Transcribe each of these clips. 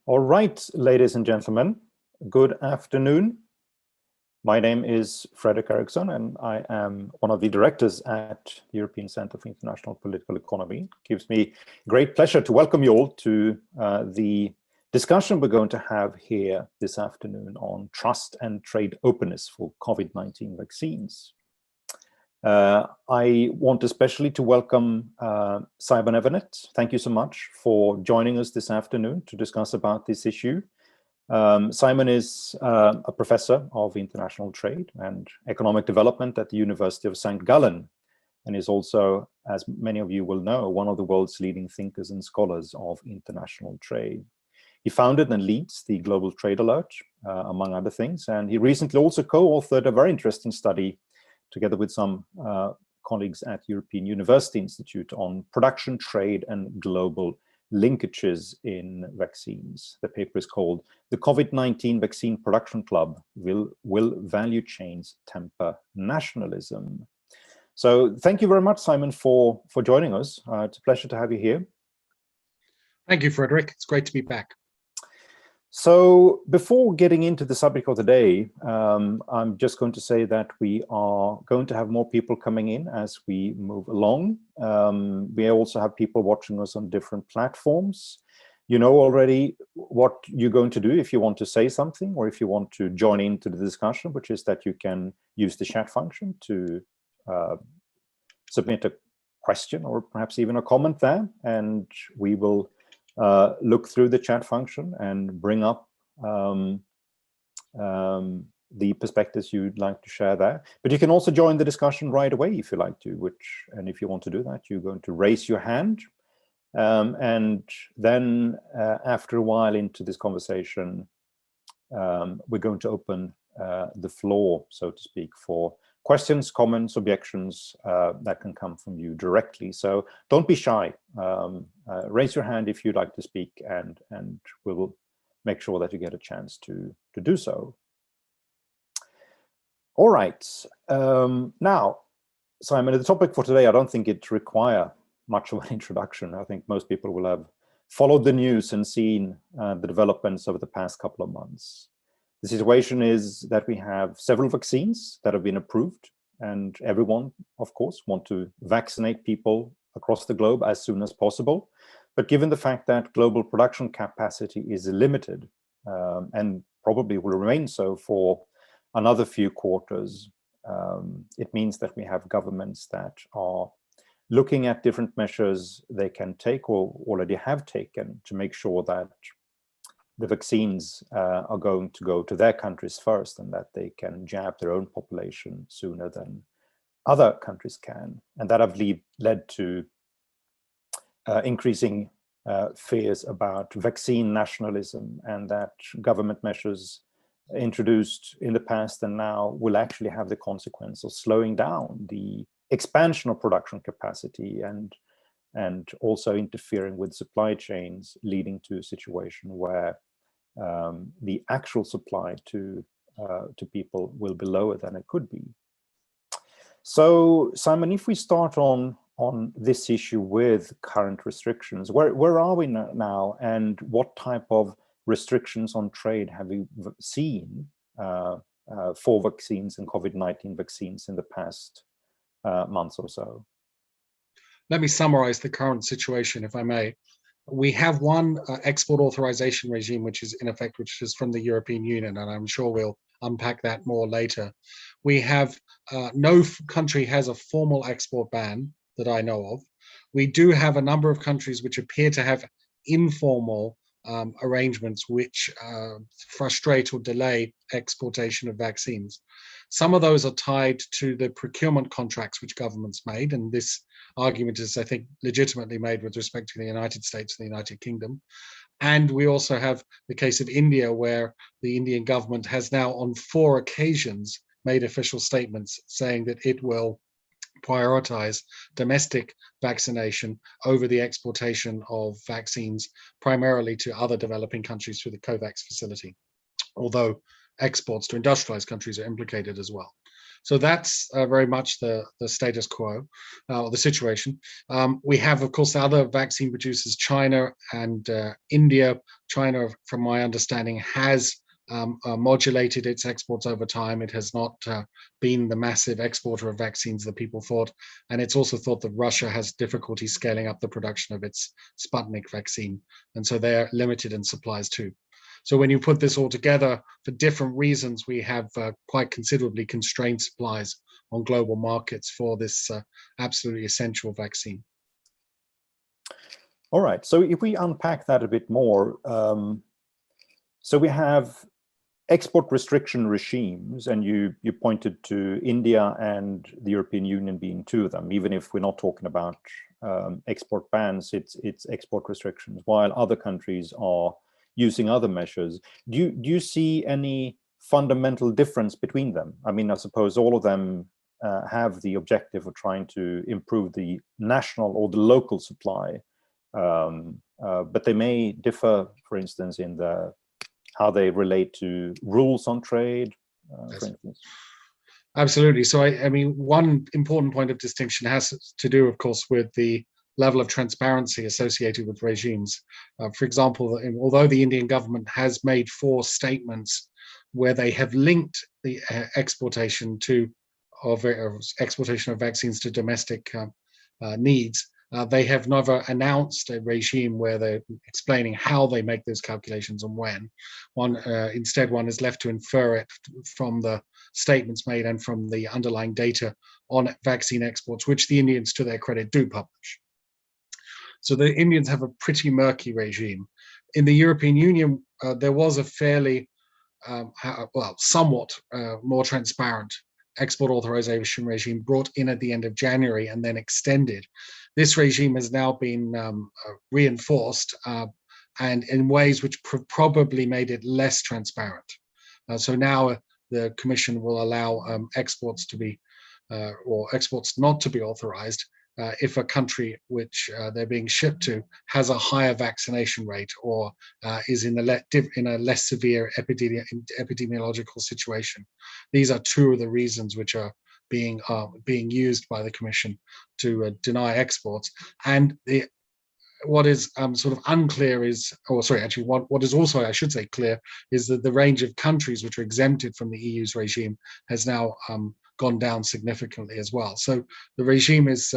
All right, ladies and gentlemen, good afternoon. My name is Fredrik Eriksson, and I am one of the directors at the European Center for International Political Economy. It gives me great pleasure to welcome you all to the discussion we're going to have here this afternoon on trust and trade openness for COVID-19 vaccines. I want especially to welcome Simon Everett. Thank you so much for joining us this afternoon to discuss about this issue. Simon is a professor of international trade and economic development at the University of St. Gallen, and is also, as many of you will know, one of the world's leading thinkers and scholars of international trade. He founded and leads the Global Trade Alert, among other things, and he recently also co-authored a very interesting study together with some colleagues at European University Institute on production, trade, and global linkages in vaccines. The paper is called "The COVID-19 Vaccine Production Club, Will Value Chains Temper Nationalism?" So thank you very much, Simon, for joining us. It's a pleasure to have you here. Thank you, Fredrik. It's great to be back. So before getting into the subject of the day, I'm just going to say that we are going to have more people coming in as we move along. We also have people watching us on different platforms. You know already what you're going to do if you want to say something or if you want to join into the discussion, which is that you can use the chat function to submit a question or perhaps even a comment there, and we will look through the chat function and bring up the perspectives you'd like to share there. But you can also join the discussion right away if you like to, and if you want to do that, you're going to raise your hand. And then after a while into this conversation, we're going to open the floor, so to speak, for questions, comments, objections that can come from you directly. So don't be shy. Raise your hand if you'd like to speak, and we will make sure that you get a chance to do so. All right. Now, Simon, the topic for today, I don't think it requires much of an introduction. I think most people will have followed the news and seen the developments over the past couple of months. The situation is that we have several vaccines that have been approved, and everyone, of course, want to vaccinate people across the globe as soon as possible. But given the fact that global production capacity is limited and probably will remain so for another few quarters, it means that we have governments that are looking at different measures they can take or already have taken to make sure that the vaccines are going to go to their countries first, and that they can jab their own population sooner than other countries can. And that have led to increasing fears about vaccine nationalism, and that government measures introduced in the past and now will actually have the consequence of slowing down the expansion of production capacity and also interfering with supply chains, leading to a situation where the actual supply to people will be lower than it could be. So, Simon, if we start on this issue with current restrictions, where are we now, and what type of restrictions on trade have we seen for vaccines and COVID-19 vaccines in the past months or so? Let me summarize the current situation, if I may. We have one export authorization regime, which is in effect, which is from the European Union, and I'm sure we'll unpack that more later. We have, no country has a formal export ban that I know of. We do have a number of countries which appear to have informal arrangements which frustrate or delay exportation of vaccines. Some of those are tied to the procurement contracts which governments made, and this argument is, I think, legitimately made with respect to the United States and the United Kingdom. And we also have the case of India, where the Indian government has now on 4 occasions made official statements saying that it will prioritize domestic vaccination over the exportation of vaccines, primarily to other developing countries through the COVAX facility, although exports to industrialized countries are implicated as well. So that's very much the status quo, or the situation. We have, of course, other vaccine producers, China and India. China, from my understanding, has modulated its exports over time. It has not been the massive exporter of vaccines that people thought. And it's also thought that Russia has difficulty scaling up the production of its Sputnik vaccine. And so they're limited in supplies too. So when you put this all together, for different reasons, we have quite considerably constrained supplies on global markets for this absolutely essential vaccine. All right. So if we unpack that a bit more, so we have export restriction regimes, and you pointed to India and the European Union being two of them. Even if we're not talking about export bans, it's export restrictions, while other countries are using other measures. Do you see any fundamental difference between them? I mean, I suppose all of them have the objective of trying to improve the national or the local supply, but they may differ, for instance, in how they relate to rules on trade, for instance. Absolutely. So I mean, one important point of distinction has to do, of course, with the level of transparency associated with regimes. For example, although the Indian government has made 4 statements where they have linked the exportation of vaccines to domestic needs, they have never announced a regime where they're explaining how they make those calculations and when. Instead, one is left to infer it from the statements made and from the underlying data on vaccine exports, which the Indians, to their credit, do publish. So the Indians have a pretty murky regime. In the European Union, there was a fairly, somewhat more transparent export authorization regime brought in at the end of January and then extended. This regime has now been reinforced and in ways which probably made it less transparent. So now the Commission will allow exports to be, or exports not to be authorized if a country which they're being shipped to has a higher vaccination rate or is in a less severe epidemiological situation. These are 2 of the reasons which are being used by the Commission to deny exports. And what is sort of unclear is, what is also, I should say, clear is that the range of countries which are exempted from the EU's regime has now gone down significantly as well. So the regime is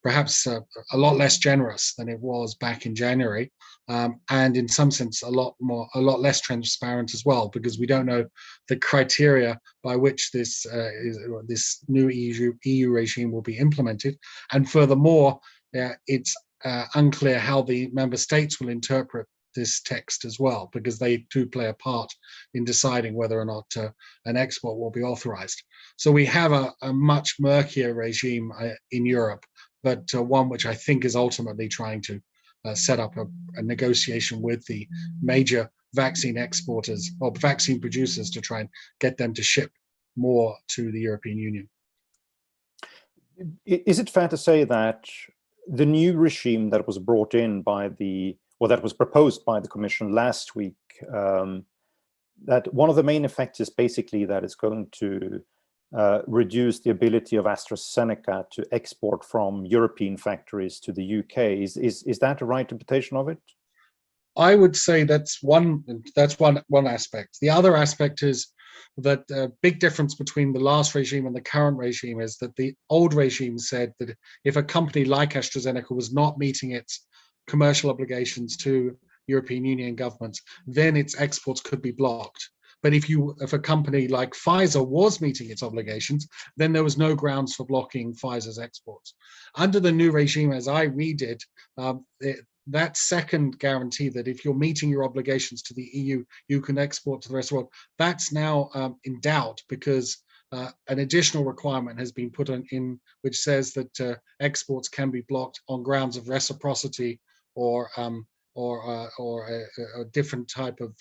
perhaps a lot less generous than it was back in January, and in some sense a lot less transparent as well, because we don't know the criteria by which this new EU regime will be implemented, and furthermore, it's unclear how the member states will interpret this text as well, because they do play a part in deciding whether or not an export will be authorized. So we have a much murkier regime in Europe, but one which I think is ultimately trying to set up a negotiation with the major vaccine exporters or vaccine producers to try and get them to ship more to the European Union. Is it fair to say that the new regime that was brought in by that was proposed by the Commission last week, that one of the main effects is basically that it's going to reduce the ability of AstraZeneca to export from European factories to the UK? Is that a right interpretation of it? I would say that's one aspect. The other aspect is that the big difference between the last regime and the current regime is that the old regime said that if a company like AstraZeneca was not meeting its commercial obligations to European Union governments, then its exports could be blocked. But if a company like Pfizer was meeting its obligations, then there was no grounds for blocking Pfizer's exports. Under the new regime, as I read it, that second guarantee that if you're meeting your obligations to the EU, you can export to the rest of the world, that's now in doubt, because an additional requirement has been put in which says that exports can be blocked on grounds of reciprocity or a different type of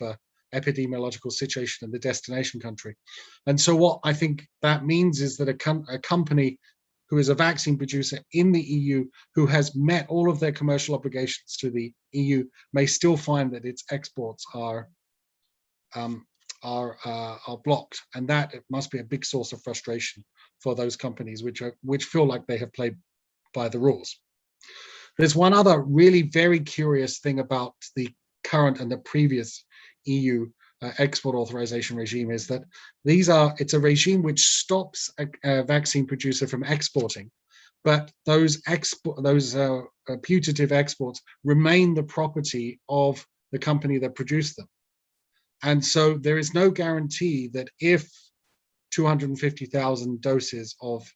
epidemiological situation in the destination country. And so what I think that means is that a company who is a vaccine producer in the EU who has met all of their commercial obligations to the EU may still find that its exports are are blocked, and that it must be a big source of frustration for those companies which feel like they have played by the rules. There's one other really very curious thing about the current and the previous EU export authorization regime is that it's a regime which stops a vaccine producer from exporting, but those putative exports remain the property of the company that produced them. And so there is no guarantee that if 250,000 doses of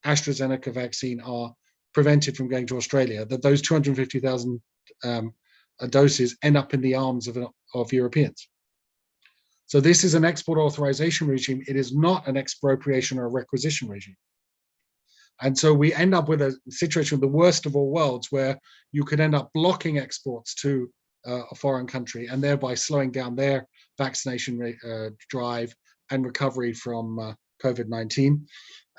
AstraZeneca vaccine are prevented from going to Australia, that those 250,000 doses end up in the arms of Europeans. So this is an export authorization regime. It is not an expropriation or a requisition regime. And so we end up with a situation of the worst of all worlds, where you could end up blocking exports to a foreign country and thereby slowing down their vaccination drive and recovery from COVID-19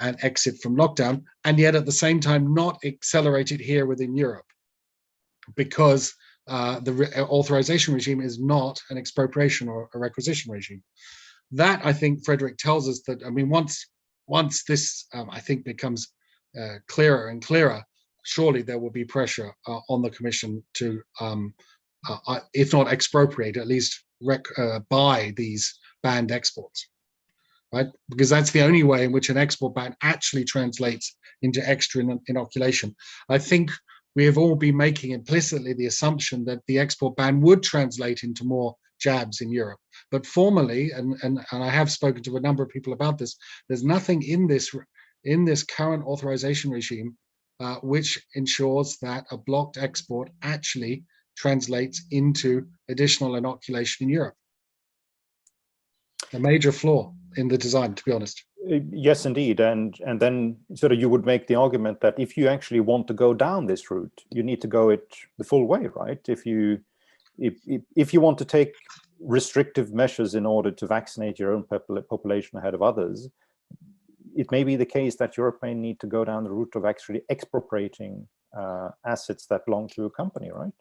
and exit from lockdown, and yet at the same time not accelerate it here within Europe, because the authorization regime is not an expropriation or a requisition regime. That, I think, Frederick, tells us that, I mean, once this, I think, becomes clearer and clearer, surely there will be pressure on the Commission to, if not expropriate, at least buy these banned exports, right? Because that's the only way in which an export ban actually translates into extra inoculation. I think we have all been making implicitly the assumption that the export ban would translate into more jabs in Europe. But formally, and I have spoken to a number of people about this, there's nothing in this current authorization regime which ensures that a blocked export actually translates into additional inoculation in Europe. A major flaw in the design, to be honest. Yes, indeed. And then sort of you would make the argument that if you actually want to go down this route, you need to go it the full way, right? If you want to take restrictive measures in order to vaccinate your own population ahead of others, it may be the case that Europe may need to go down the route of actually expropriating assets that belong to a company, right?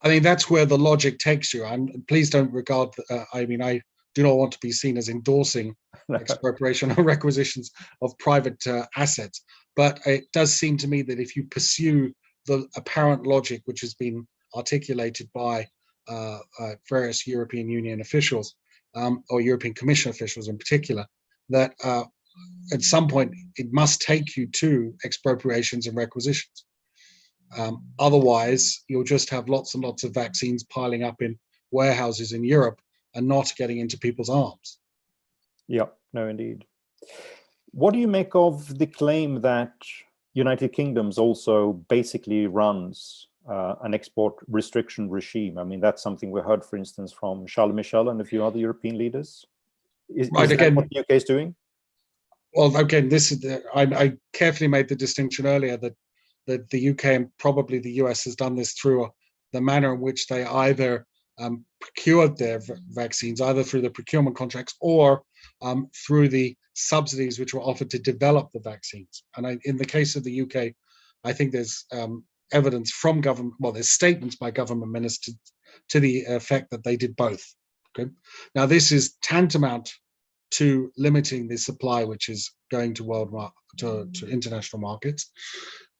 I mean, that's where the logic takes you. And please don't regard, I mean, I do not want to be seen as endorsing expropriation or requisitions of private assets. But it does seem to me that if you pursue the apparent logic which has been articulated by various European Union officials, or European Commission officials in particular, that at some point it must take you to expropriations and requisitions. Otherwise, you'll just have lots and lots of vaccines piling up in warehouses in Europe and not getting into people's arms. Yeah, no, indeed. What do you make of the claim that United Kingdom's also basically runs an export restriction regime? I mean, that's something we heard, for instance, from Charles Michel and a few other European leaders. Is that what the UK is doing? Well, again, this is I carefully made the distinction earlier that the UK and probably the US has done this through the manner in which they either procured their vaccines, either through the procurement contracts or through the subsidies which were offered to develop the vaccines. And in the case of the UK, I think there's evidence from government, well, there's statements by government ministers to the effect that they did both. Okay, now this is tantamount to limiting the supply which is going to international markets,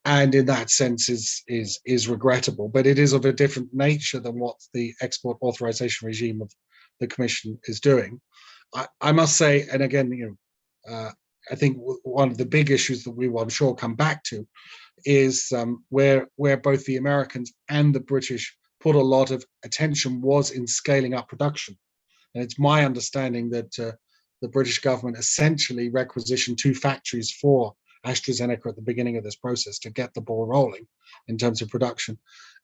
and in that sense is regrettable. But it is of a different nature than what the export authorization regime of the Commission is doing. I must say, and again, I think one of the big issues that we will, I'm sure, come back to is where both the Americans and the British put a lot of attention was in scaling up production. And it's my understanding that the British government essentially requisitioned 2 factories for AstraZeneca at the beginning of this process to get the ball rolling in terms of production.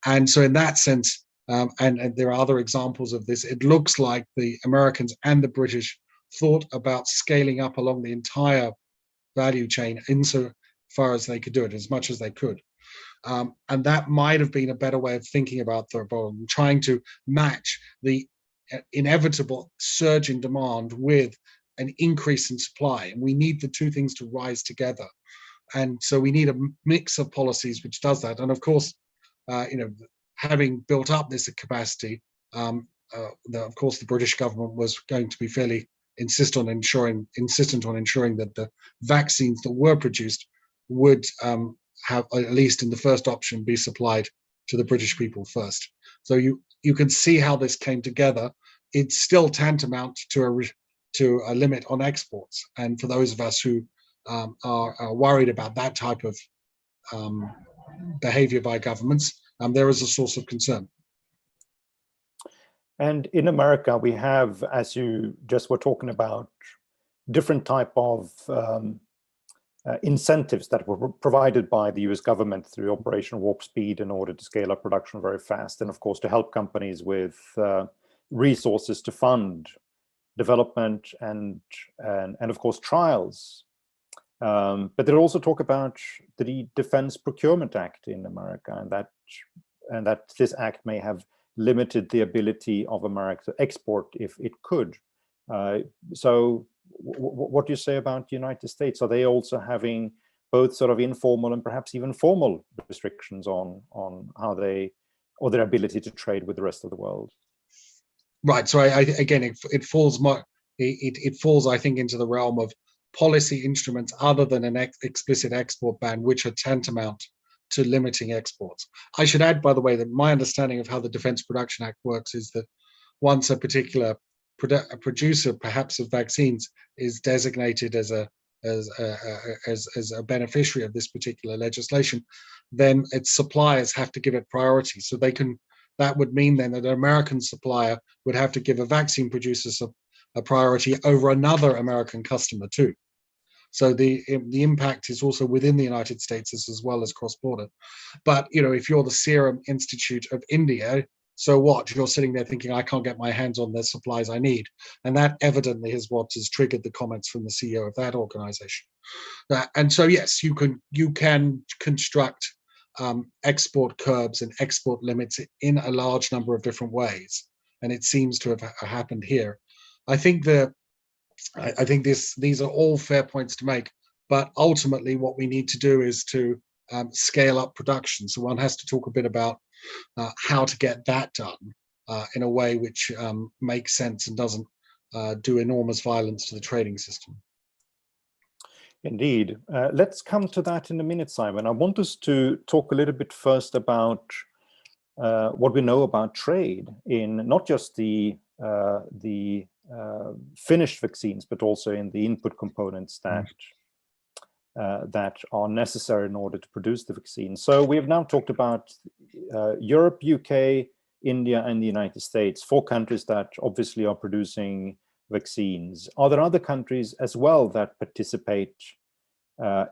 And so in that sense, and there are other examples of this, it looks like the Americans and the British thought about scaling up along the entire value chain insofar as they could do it, as much as they could. And that might have been a better way of thinking about the problem, trying to match the inevitable surge in demand with an increase in supply. And we need the 2 things to rise together. And so we need a mix of policies which does that. And of course, having built up this capacity, of course, the British government was going to be fairly insistent on ensuring that the vaccines that were produced would have, at least in the first option, be supplied to the British people first. So you can see how this came together. It's still tantamount to a limit on exports, and for those of us who are worried about that type of behavior by governments, there is a source of concern. And in America, we have, as you just were talking about, different type of incentives that were provided by the US government through Operation Warp Speed in order to scale up production very fast. And of course, to help companies with resources to fund development and of course, trials. But they also talk about the Defense Procurement Act in America, and that this act may have limited the ability of America to export if it could. So what do you say about the United States? Are they also having both sort of informal and perhaps even formal restrictions on how they, or their ability to trade with the rest of the world? Right. So again, it falls, I think, into the realm of policy instruments other than an explicit export ban, which are tantamount to limiting exports. I should add, by the way, that my understanding of how the Defense Production Act works is that once a particular producer, perhaps of vaccines, is designated as a beneficiary of this particular legislation, then its suppliers have to give it priority. So that would mean then that an American supplier would have to give a vaccine producer a priority over another American customer too. So the impact is also within the United States as well as cross-border. But if you're the Serum Institute of India, so what? You're sitting there thinking, I can't get my hands on the supplies I need. And that evidently is what has triggered the comments from the CEO of that organization. And so, yes, you can construct export curbs and export limits in a large number of different ways. And it seems to have happened here. I think these are all fair points to make, but ultimately what we need to do is to scale up production. So one has to talk a bit about how to get that done in a way which makes sense and doesn't do enormous violence to the trading system. Indeed. Let's come to that in a minute, Simon. I want us to talk a little bit first about what we know about trade in not just the finished vaccines, but also in the input components that are necessary in order to produce the vaccine. So we have now talked about Europe, UK, India, and the United States, 4 countries that obviously are producing vaccines. Are there other countries as well that participate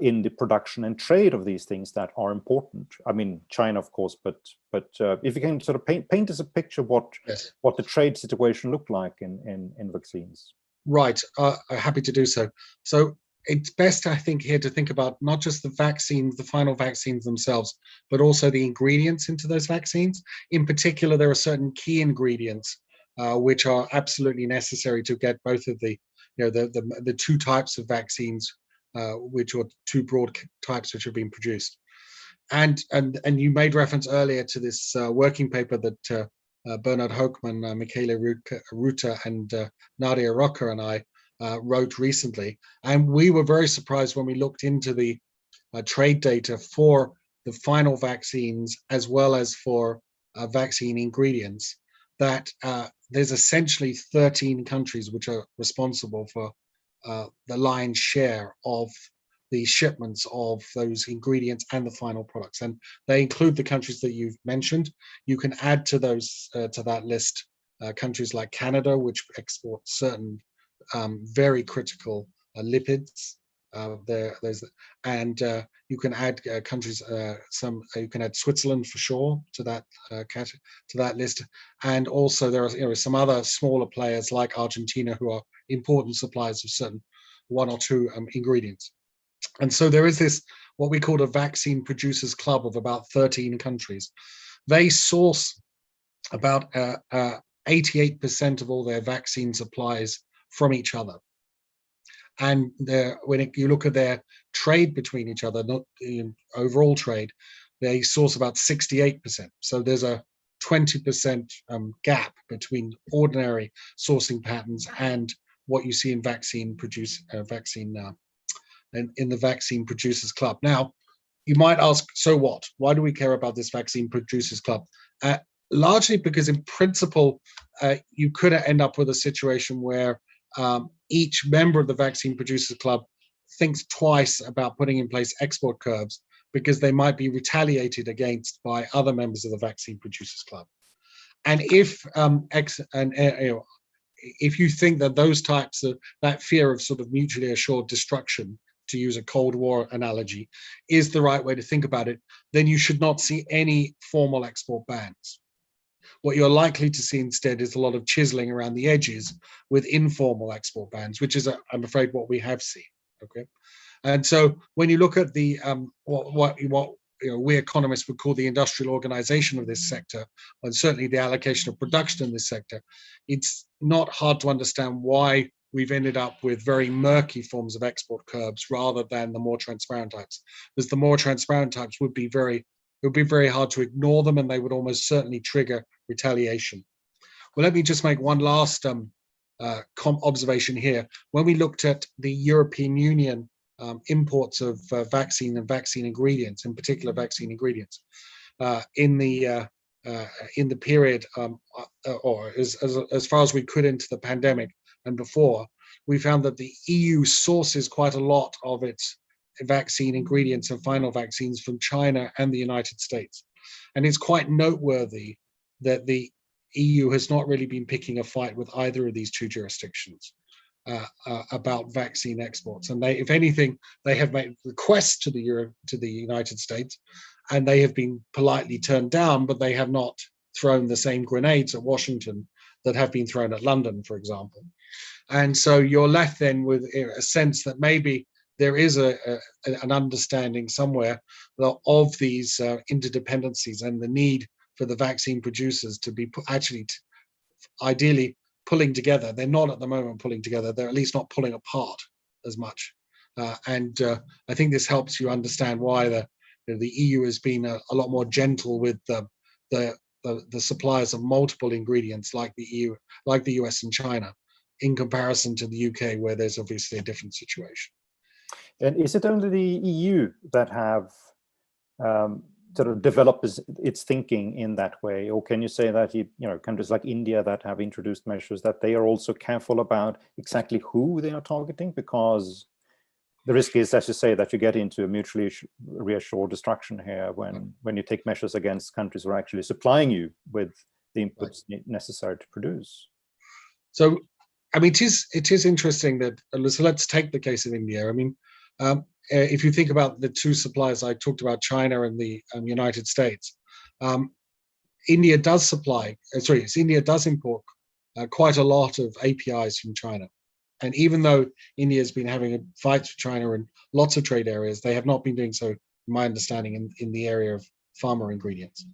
in the production and trade of these things that are important? I mean, China, of course, but if you can sort of paint us a picture what the trade situation looked like in vaccines. Right, happy to do so. So it's best, I think, here to think about not just the vaccines, the final vaccines themselves, but also the ingredients into those vaccines. In particular, there are certain key ingredients which are absolutely necessary to get both of the 2 types of vaccines, which are 2 broad types which have been produced. And you made reference earlier to this working paper that Bernard Hoekman, Michele Ruta, and Nadia Rocker and I wrote recently. And we were very surprised when we looked into the trade data for the final vaccines as well as for vaccine ingredients, that there's essentially 13 countries which are responsible for the lion's share of the shipments of those ingredients and the final products, and they include the countries that you've mentioned. You can add to those to that list countries like Canada, which export certain very critical lipids. You can add countries. You can add Switzerland for sure to that list, and also there are some other smaller players like Argentina who are important suppliers of certain 1 or 2 ingredients. And so there is this, what we call a vaccine producers club of about 13 countries. They source about 88% of all their vaccine supplies from each other. And when you look at their trade between each other, not in overall trade, they source about 68%. So there's a 20% gap between ordinary sourcing patterns and what you see in vaccine in the Vaccine Producers Club. Now, you might ask, so what? Why do we care about this Vaccine Producers Club? Largely because in principle, you could end up with a situation where each member of the Vaccine Producers Club thinks twice about putting in place export curbs because they might be retaliated against by other members of the Vaccine Producers Club. And if if you think that those types of, that fear of sort of mutually assured destruction, to use a Cold War analogy, is the right way to think about it, then you should not see any formal export bans. What you're likely to see instead is a lot of chiseling around the edges with informal export bans, which is, I'm afraid, what we have seen. Okay, and so when you look at the what we economists would call the industrial organization of this sector, and certainly the allocation of production in this sector, it's not hard to understand why we've ended up with very murky forms of export curbs rather than the more transparent types. Because the more transparent types would be very hard to ignore them, and they would almost certainly trigger retaliation. Well, let me just make one last observation here. When we looked at the European Union imports of vaccine and vaccine ingredients, in particular vaccine ingredients, in the period, or as far as we could into the pandemic and before, we found that the EU sources quite a lot of its vaccine ingredients and final vaccines from China and the United States. And it's quite noteworthy that the EU has not really been picking a fight with either of these two jurisdictions about vaccine exports. And they, if anything, they have made requests to the United States, and they have been politely turned down, but they have not thrown the same grenades at Washington that have been thrown at London, for example. And so you're left then with a sense that maybe there is an understanding somewhere of these interdependencies and the need for the vaccine producers to be ideally pulling together. They're not at the moment pulling together. They're at least not pulling apart as much. And I think this helps you understand why the EU has been a lot more gentle with the suppliers of multiple ingredients like the EU, like the US and China, in comparison to the UK, where there's obviously a different situation. And is it only the EU that have sort of developed its thinking in that way, or can you say that countries like India that have introduced measures, that they are also careful about exactly who they are targeting? Because the risk is, as you say, that you get into a mutually reassured destruction here when you take measures against countries who are actually supplying you with the inputs necessary to produce. So, I mean, it is interesting that, so let's take the case of India. I mean, if you think about the two suppliers I talked about, China and the United States, India does import quite a lot of APIs from China. And even though India has been having fights with China in lots of trade areas, they have not been doing so, in my understanding, in the area of pharma ingredients.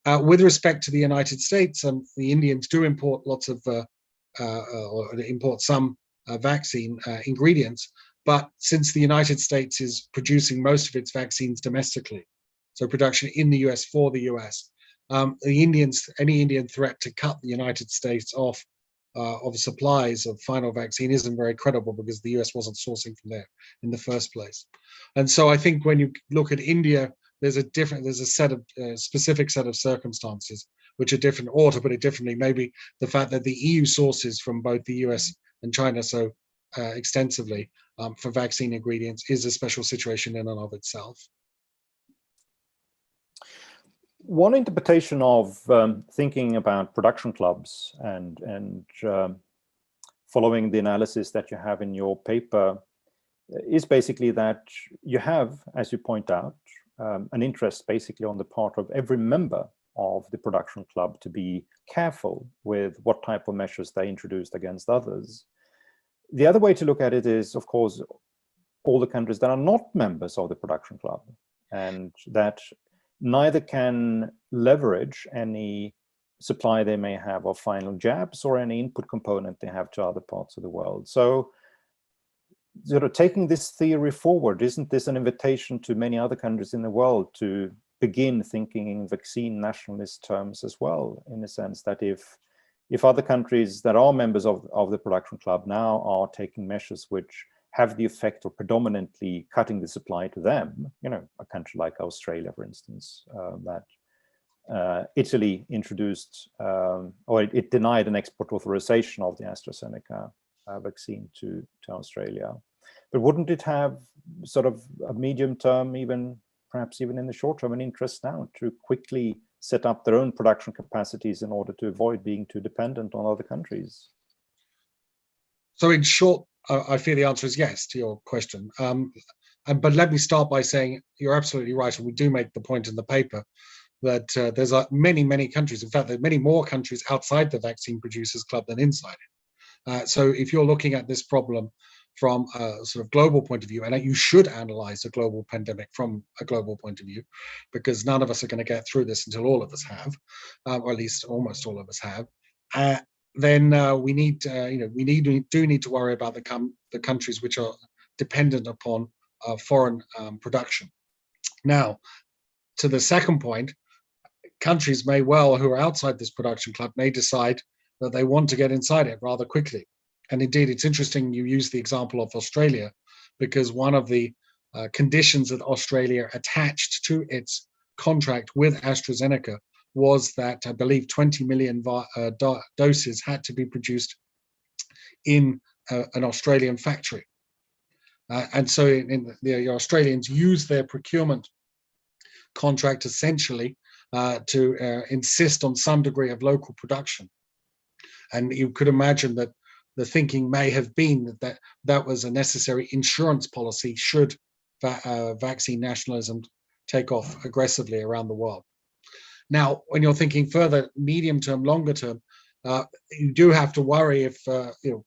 With respect to the United States, the Indians do import lots of, or import some vaccine ingredients, but since the United States is producing most of its vaccines domestically, so production in the US for the US, any Indian threat to cut the United States off of supplies of final vaccine isn't very credible, because the US wasn't sourcing from there in the first place. And so I think when you look at India, there's a specific set of circumstances which are different, or to put it differently, maybe the fact that the EU sources from both the US and China so extensively for vaccine ingredients is a special situation in and of itself. One interpretation of thinking about production clubs and following the analysis that you have in your paper is basically that you have, as you point out, an interest basically on the part of every member of the production club to be careful with what type of measures they introduced against others. The other way to look at it is, of course, all the countries that are not members of the production club, and that neither can leverage any supply they may have of final jabs or any input component they have to other parts of the world. So, sort of taking this theory forward, isn't this an invitation to many other countries in the world to begin thinking in vaccine nationalist terms as well, in the sense that if other countries that are members of the production club now are taking measures which have the effect of predominantly cutting the supply to them, a country like Australia, for instance, that Italy introduced, or it denied an export authorization of the AstraZeneca vaccine to Australia. But wouldn't it have sort of a medium term, perhaps even in the short term, an interest now to quickly set up their own production capacities in order to avoid being too dependent on other countries? So in short, I fear the answer is yes to your question. But let me start by saying you're absolutely right, and we do make the point in the paper that there's many, many countries. In fact, there are many more countries outside the Vaccine Producers Club than inside it. So if you're looking at this problem from a sort of global point of view, and you should analyze a global pandemic from a global point of view, because none of us are going to get through this until all of us have, or at least almost all of us have. Then we do need to worry about the countries which are dependent upon foreign production. Now, to the second point, countries may well, who are outside this production club, may decide that they want to get inside it rather quickly. And indeed, it's interesting you use the example of Australia, because one of the conditions that Australia attached to its contract with AstraZeneca was that I believe 20 million doses had to be produced in an Australian factory. And so the Australians used their procurement contract essentially to insist on some degree of local production. And you could imagine that the thinking may have been that was a necessary insurance policy should vaccine nationalism take off aggressively around the world. Now, when you're thinking further, medium term, longer term, you do have to worry if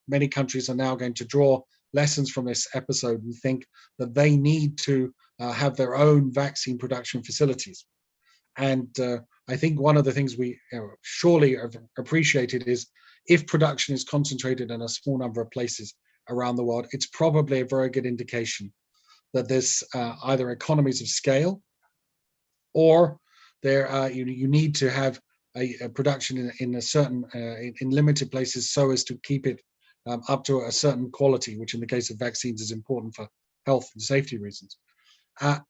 many countries are now going to draw lessons from this episode and think that they need to have their own vaccine production facilities. And I think one of the things we surely have appreciated is if production is concentrated in a small number of places around the world, it's probably a very good indication that there's either economies of scale, or there you need to have a production in a certain in limited places so as to keep it up to a certain quality, which in the case of vaccines is important for health and safety reasons.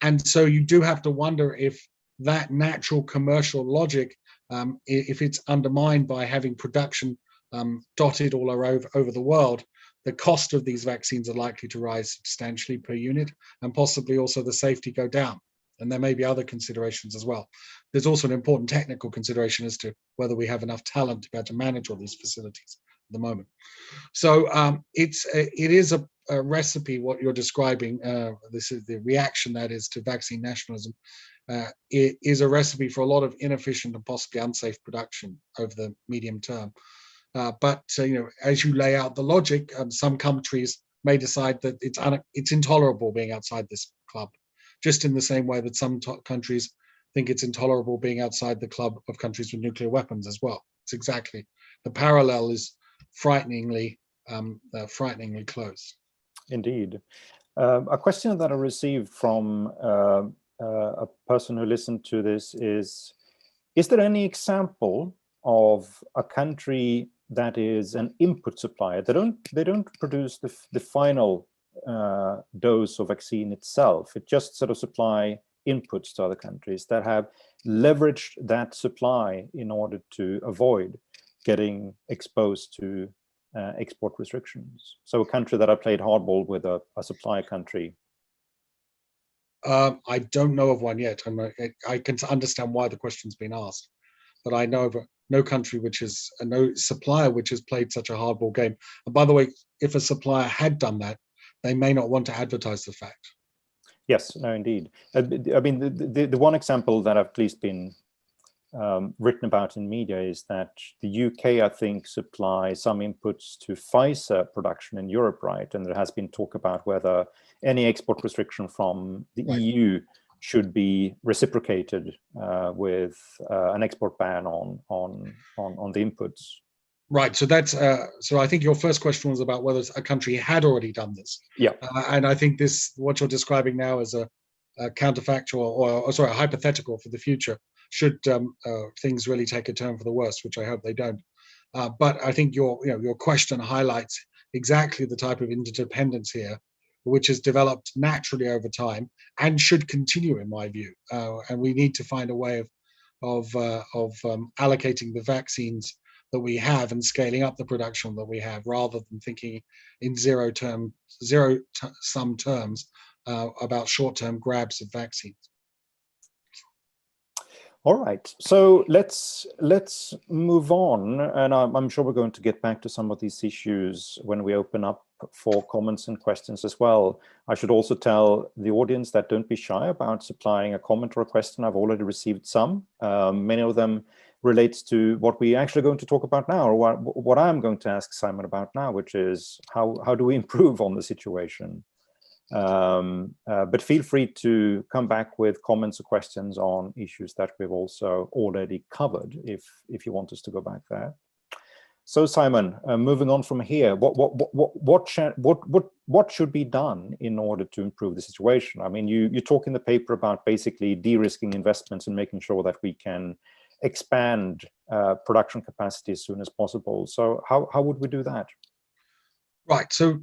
And so you do have to wonder if that natural commercial logic, if it's undermined by having production dotted all over the world, the cost of these vaccines are likely to rise substantially per unit, and possibly also the safety go down. And there may be other considerations as well. There's also an important technical consideration as to whether we have enough talent to be able to manage all these facilities at the moment. So it is a recipe, what you're describing, this is the reaction that is to vaccine nationalism. It is a recipe for a lot of inefficient and possibly unsafe production over the medium term. But as you lay out the logic, some countries may decide that it's intolerable being outside this club, just in the same way that some countries think it's intolerable being outside the club of countries with nuclear weapons as well. It's exactly, the parallel is frighteningly close. Indeed. A question that I received from a person who listened to this is there any example of a country that is an input supplier? They don't produce the final dose of vaccine itself. It just sort of supply inputs to other countries that have leveraged that supply in order to avoid getting exposed to export restrictions. So a country that I played hardball with a supplier country. I don't know of one yet. I can understand why the question's been asked, but I know of no country no supplier which has played such a hardball game. And by the way, if a supplier had done that, they may not want to advertise the fact. Yes, no, indeed. I mean, the one example that I've at least been written about in media is that the UK, I think, supplies some inputs to Pfizer production in Europe, right? And there has been talk about whether any export restriction from the EU should be reciprocated with an export ban on the inputs. Right. So that's so I think your first question was about whether a country had already done this. Yeah. And I think what you're describing now is counterfactual or sorry, a hypothetical for the future should things really take a turn for the worse, which I hope they don't. But I think your question highlights exactly the type of interdependence here, which has developed naturally over time and should continue, in my view. And we need to find a way of allocating the vaccines that we have and scaling up the production that we have, rather than thinking in zero-sum terms about short-term grabs of vaccines. All right, so let's move on, and I'm sure we're going to get back to some of these issues when we open up for comments and questions as well. I should also tell the audience that don't be shy about supplying a comment or a question. I've already received some. Many of them relates to what we're actually going to talk about now, or what I'm going to ask Simon about now, which is how do we improve on the situation? But feel free to come back with comments or questions on issues that we've also already covered, if you want us to go back there. So Simon, moving on from here, what should be done in order to improve the situation? I mean, you talk in the paper about basically de-risking investments and making sure that we can expand production capacity as soon as possible. So how would we do that? Right. So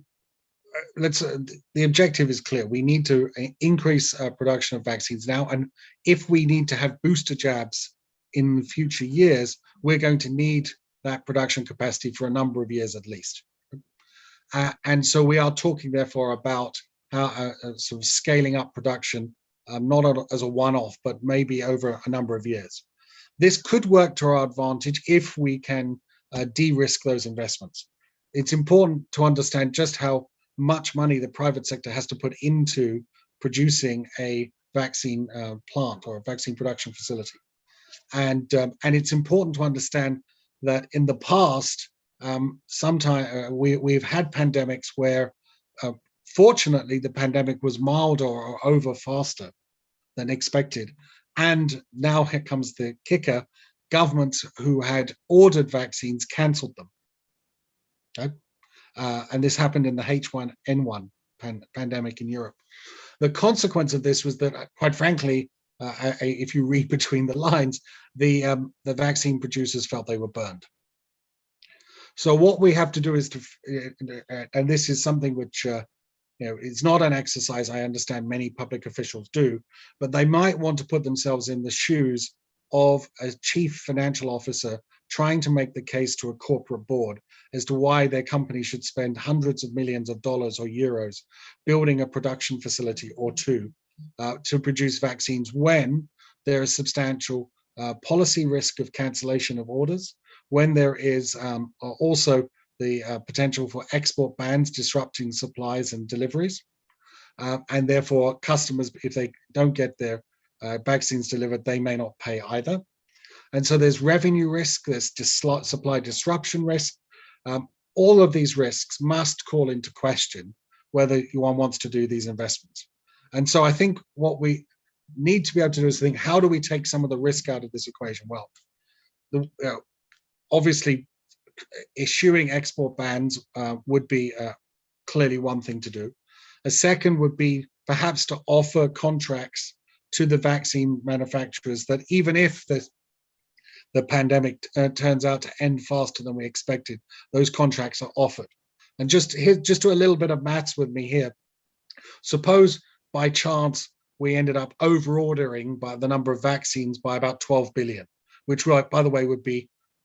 the objective is clear. We need to increase production of vaccines now, and if we need to have booster jabs in future years, we're going to need that production capacity for a number of years at least. And so we are talking, therefore, about how sort of scaling up production, not as a one-off, but maybe over a number of years. This could work to our advantage if we can de-risk those investments. It's important to understand just how much money the private sector has to put into producing a vaccine plant or a vaccine production facility. And it's important to understand that in the past, sometimes we've had pandemics where, fortunately, the pandemic was milder or over faster than expected. And now here comes the kicker: governments who had ordered vaccines cancelled them. Okay? And this happened in the H1N1 pandemic in Europe. The consequence of this was that, quite frankly, if you read between the lines, the vaccine producers felt they were burned. So what we have to do is and this is something which it's not an exercise I understand many public officials do, but they might want to put themselves in the shoes of a chief financial officer trying to make the case to a corporate board as to why their company should spend hundreds of millions of dollars or euros building a production facility or two to produce vaccines, when there is substantial policy risk of cancellation of orders, when there is also the potential for export bans disrupting supplies and deliveries, and therefore customers, if they don't get their vaccines delivered, they may not pay either. And so there's revenue risk, there's supply disruption risk. All of these risks must call into question whether one wants to do these investments. And so I think what we need to be able to do is think, how do we take some of the risk out of this equation? Well, obviously, issuing export bans would be clearly one thing to do. A second would be perhaps to offer contracts to the vaccine manufacturers that even if the pandemic turns out to end faster than we expected, those contracts are offered. And just do a little bit of maths with me here. Suppose by chance we ended up over-ordering by the number of vaccines by about 12 billion, which, by the way, would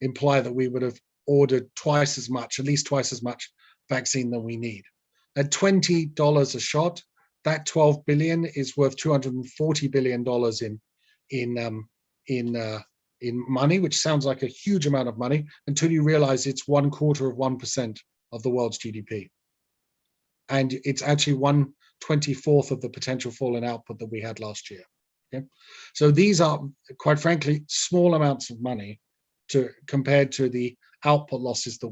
imply that we would have ordered twice as much, at least twice as much vaccine than we need. At $20 a shot, that 12 billion is worth $240 billion in money, which sounds like a huge amount of money until you realize it's 1/4% of the world's GDP. And it's actually 1/24 of the potential fall in output that we had last year. Okay? So these are, quite frankly, small amounts of money compared to the output losses that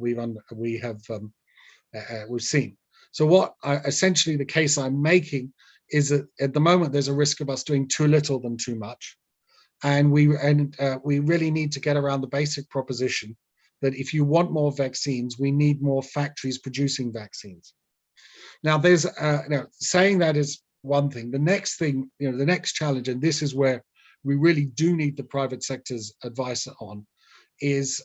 we've seen. So what essentially the case I'm making is that at the moment there's a risk of us doing too little than too much. And we really need to get around the basic proposition that if you want more vaccines, we need more factories producing vaccines. Now, there's saying that is one thing. The next thing, the next challenge, and this is where we really do need the private sector's advice on, is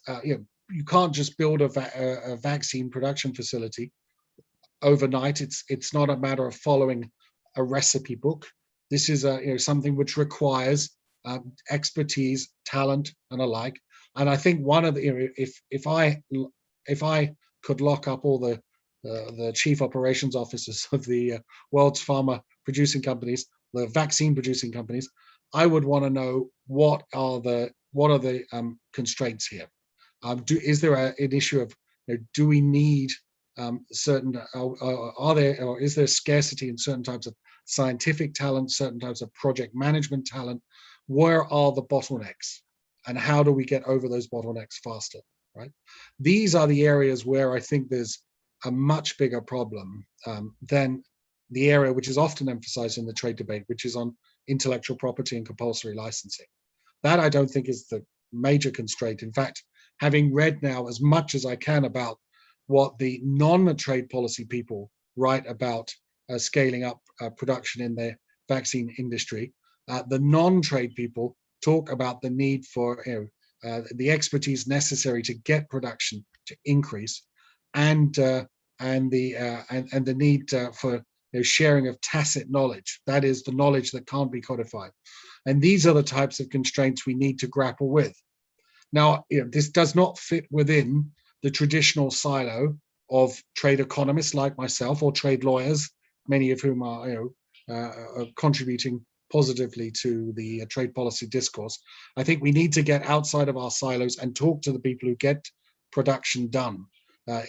you can't just build a vaccine production facility overnight. It's not a matter of following a recipe book. This is something which requires expertise, talent, and alike. And I think one of the if I could lock up all the chief operations officers of the world's pharma producing companies, the vaccine producing companies, I would want to know what are the constraints here. Is there an issue of do we need certain is there scarcity in certain types of scientific talent, certain types of project management talent? Where are the bottlenecks, and how do we get over those bottlenecks faster? Right. These are the areas where I think there's a much bigger problem than the area which is often emphasized in the trade debate, which is on intellectual property and compulsory licensing. That I don't think is the major constraint. In fact, having read now as much as I can about what the non-trade policy people write about scaling up production in the vaccine industry, the non-trade people talk about the need for the expertise necessary to get production to increase, and the need for sharing of tacit knowledge. That is the knowledge that can't be codified. And these are the types of constraints we need to grapple with. Now, this does not fit within the traditional silo of trade economists like myself, or trade lawyers, many of whom are contributing positively to the trade policy discourse. I think we need to get outside of our silos and talk to the people who get production done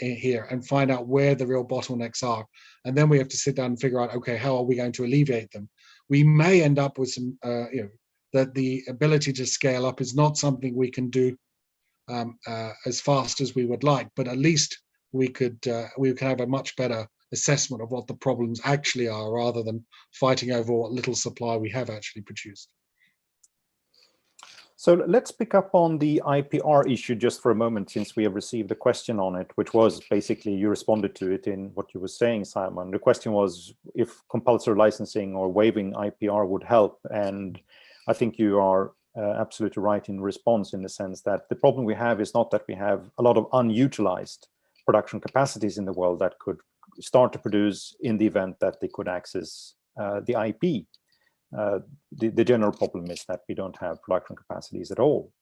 here, and find out where the real bottlenecks are. And then we have to sit down and figure out, okay, how are we going to alleviate them? We may end up with some, that the ability to scale up is not something we can do as fast as we would like, but at least we can have a much better assessment of what the problems actually are, rather than fighting over what little supply we have actually produced. So let's pick up on the IPR issue just for a moment, since we have received a question on it, which was basically, you responded to it in what you were saying, Simon. The question was if compulsory licensing or waiving IPR would help. And I think you are absolutely right in response, in the sense that the problem we have is not that we have a lot of unutilized production capacities in the world that could start to produce in the event that they could access the IP. The general problem is that we don't have production capacities at all,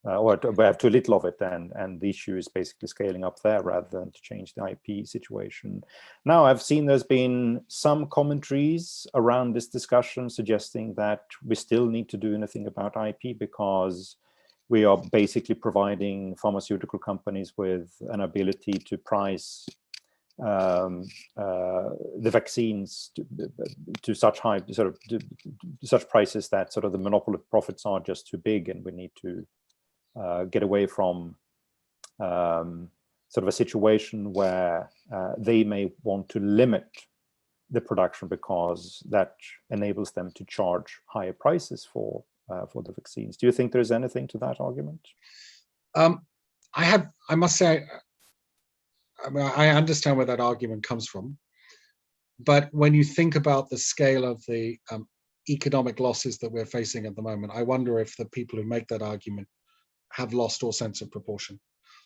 or we have too little of it, and the issue is basically scaling up there rather than to change the IP situation. Now, I've seen there's been some commentaries around this discussion suggesting that we still need to do anything about IP, because we are basically providing pharmaceutical companies with an ability to price the vaccines to such high such prices that sort of the monopoly profits are just too big, and we need to get away from sort of a situation where they may want to limit the production because that enables them to charge higher prices for the vaccines. Do you think there's anything to that argument? I must say, I mean, I understand where that argument comes from, but when you think about the scale of the economic losses that we're facing at the moment, I wonder if the people who make that argument have lost all sense of proportion.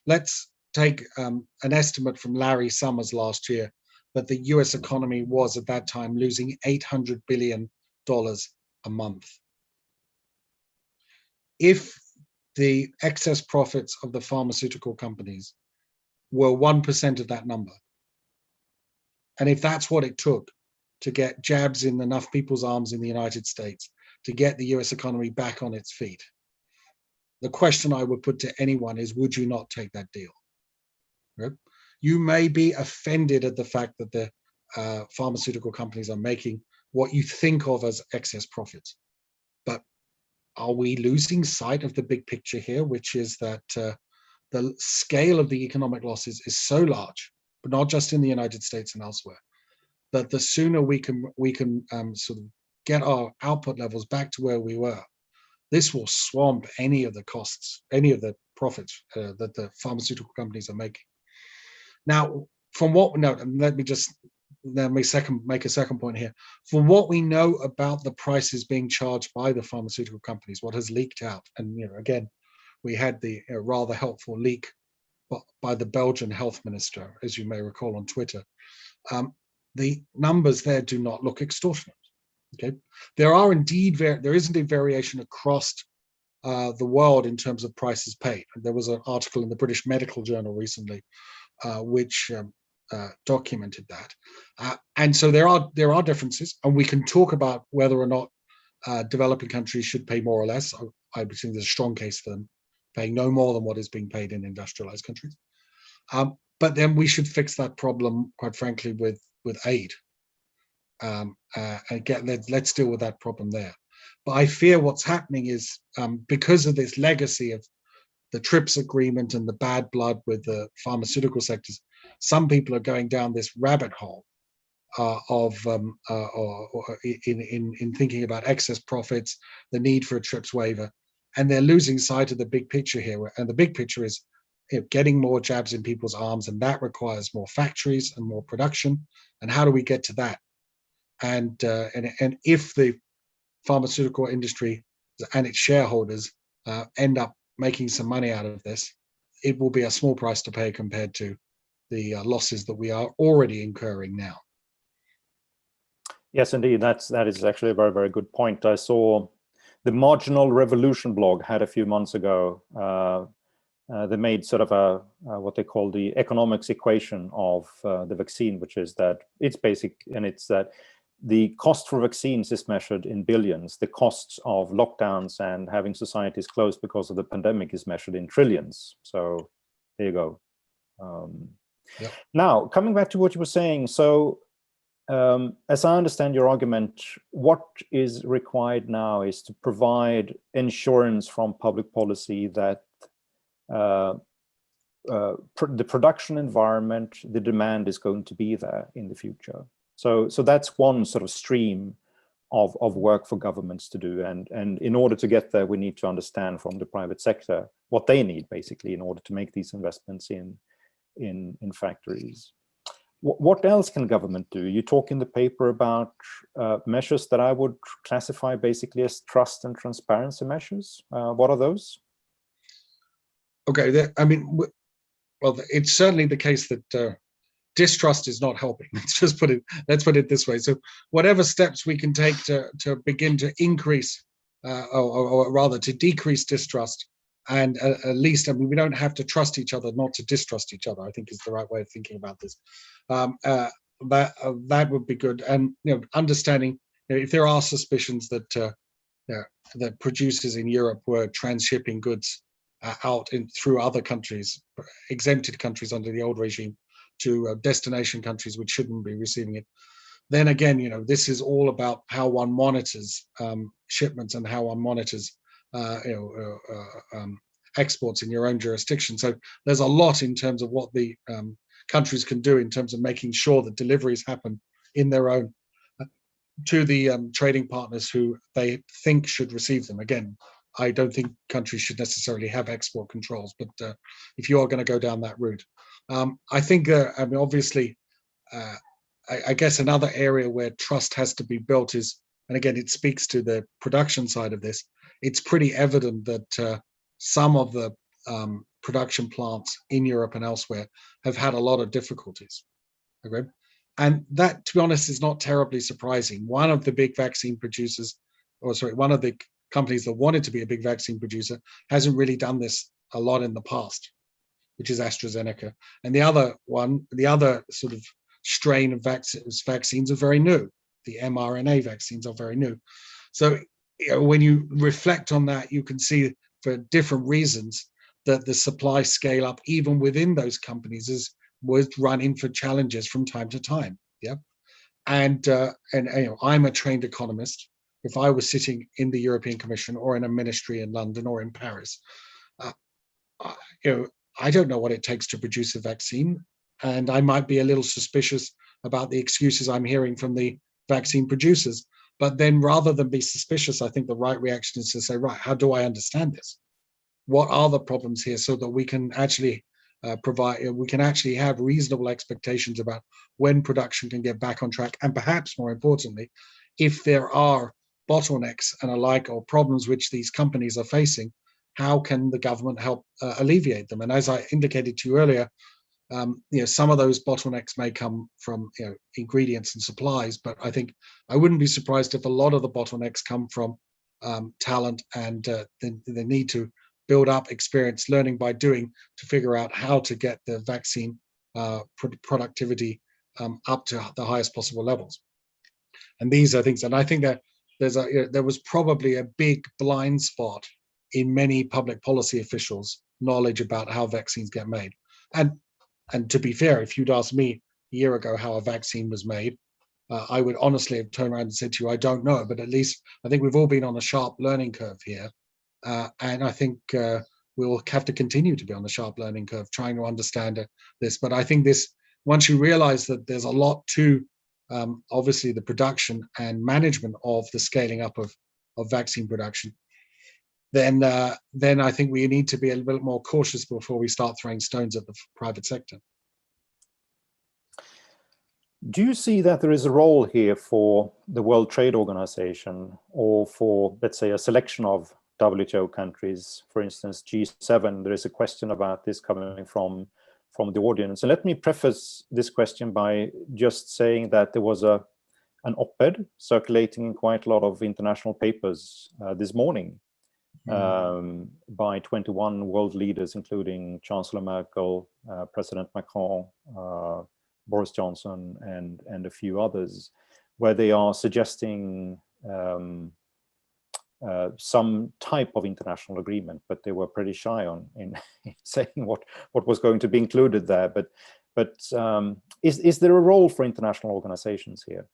Let's take an estimate from Larry Summers last year that the US economy was at that time losing $800 billion a month. If the excess profits of the pharmaceutical companies were 1% of that number, and if that's what it took to get jabs in enough people's arms in the United States to get the US economy back on its feet, the question I would put to anyone is, would you not take that deal? Right? You may be offended at the fact that the pharmaceutical companies are making what you think of as excess profits, but are we losing sight of the big picture here, which is that the scale of the economic losses is so large, but not just in the United States and elsewhere, that the sooner we can sort of get our output levels back to where we were, this will swamp any of the costs, any of the profits that the pharmaceutical companies are making. Now, from what we know, and let me just let me make a second point here. From what we know about the prices being charged by the pharmaceutical companies, what has leaked out, and again, we had the rather helpful leak by the Belgian health minister, as you may recall on Twitter. The numbers there do not look extortionate. Okay, there is indeed variation across the world in terms of prices paid. There was an article in the British Medical Journal recently, which documented that, and so there are differences, and we can talk about whether or not developing countries should pay more or less. I would think there's a strong case for them paying no more than what is being paid in industrialized countries. But then we should fix that problem, quite frankly, with aid. Let's deal with that problem there. But I fear what's happening is because of this legacy of the TRIPS agreement and the bad blood with the pharmaceutical sectors, some people are going down this rabbit hole in thinking about excess profits, the need for a TRIPS waiver, and they're losing sight of the big picture here. And the big picture is getting more jabs in people's arms, and that requires more factories and more production. And how do we get to that? And if the pharmaceutical industry and its shareholders end up making some money out of this, it will be a small price to pay compared to the losses that we are already incurring now. Yes, indeed. That is actually a very, very good point. I saw the Marginal Revolution blog had a few months ago. They made sort of a what they call the economics equation of the vaccine, which is that it's basic, and it's that the cost for vaccines is measured in billions. The costs of lockdowns and having societies closed because of the pandemic is measured in trillions. So there you go. Yeah. Now, coming back to what you were saying, so as I understand your argument, what is required now is to provide insurance from public policy that the production environment, the demand is going to be there in the future. So that's one sort of stream of work for governments to do. And in order to get there, we need to understand from the private sector what they need, basically, in order to make these investments in factories. What else can government do? You talk in the paper about measures that I would classify basically as trust and transparency measures. What are those? Okay, well, it's certainly the case that distrust is not helping. Let's put it this way. So whatever steps we can take to begin to increase, or rather to decrease distrust, and at least, we don't have to trust each other not to distrust each other, I think is the right way of thinking about this. That would be good. And understanding if there are suspicions that that producers in Europe were transshipping goods out through other countries, exempted countries under the old regime, to destination countries which shouldn't be receiving it, then again, this is all about how one monitors shipments and how one monitors exports in your own jurisdiction. So there's a lot in terms of what the countries can do in terms of making sure that deliveries happen in their own to the trading partners who they think should receive them. Again, I don't think countries should necessarily have export controls, but if you are going to go down that route, I think, obviously, I guess another area where trust has to be built is, and again, it speaks to the production side of this, it's pretty evident that some of the production plants in Europe and elsewhere have had a lot of difficulties. Okay? And that, to be honest, is not terribly surprising. One of the big vaccine producers, one of the companies that wanted to be a big vaccine producer hasn't really done this a lot in the past, which is AstraZeneca. And the other sort of strain of vaccines are very new. The mRNA vaccines are very new. So when you reflect on that, you can see for different reasons that the supply scale up, even within those companies, was run into challenges from time to time. Yeah, and I'm a trained economist. If I was sitting in the European Commission or in a ministry in London or in Paris, I don't know what it takes to produce a vaccine, and I might be a little suspicious about the excuses I'm hearing from the vaccine producers. But then, rather than be suspicious, I think the right reaction is to say, right, how do I understand this? What are the problems here, so that we can actually we can actually have reasonable expectations about when production can get back on track, and perhaps more importantly, if there are bottlenecks and alike or problems which these companies are facing, how can the government help alleviate them? And as I indicated to you earlier, some of those bottlenecks may come from ingredients and supplies, but I think I wouldn't be surprised if a lot of the bottlenecks come from talent and the need to build up experience, learning by doing, to figure out how to get the vaccine productivity up to the highest possible levels. And these are things, and I think that there was probably a big blind spot in many public policy officials' knowledge about how vaccines get made. And to be fair, if you'd asked me a year ago how a vaccine was made, I would honestly have turned around and said to you, I don't know. But at least I think we've all been on a sharp learning curve here. And I think we'll have to continue to be on the sharp learning curve, trying to understand this. But I think once you realize that there's a lot to, obviously, the production and management of the scaling up of vaccine production, then I think we need to be a little bit more cautious before we start throwing stones at the private sector. Do you see that there is a role here for the World Trade Organization, or for, let's say, a selection of WTO countries, for instance, G7? There is a question about this coming from the audience. And let me preface this question by just saying that there was an op-ed circulating in quite a lot of international papers this morning by 21 world leaders, including Chancellor Merkel, President Macron, Boris Johnson, and a few others, where they are suggesting some type of international agreement, but they were pretty shy in saying what was going to be included there. But is there a role for international organizations here?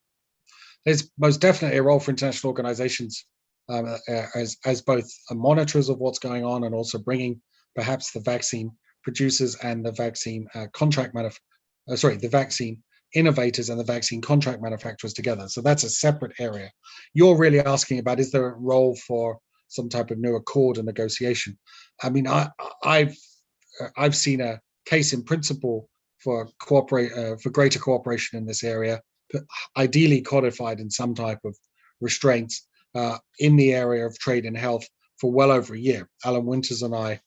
There's most definitely a role for international organizations as both monitors of what's going on, and also bringing perhaps the vaccine producers and the vaccine the vaccine innovators and the vaccine contract manufacturers together. So that's a separate area. You're really asking about, is there a role for some type of new accord and negotiation? I mean, I've seen a case in principle for greater cooperation in this area, but ideally codified in some type of restraints in the area of trade and health for well over a year. Alan Winters and I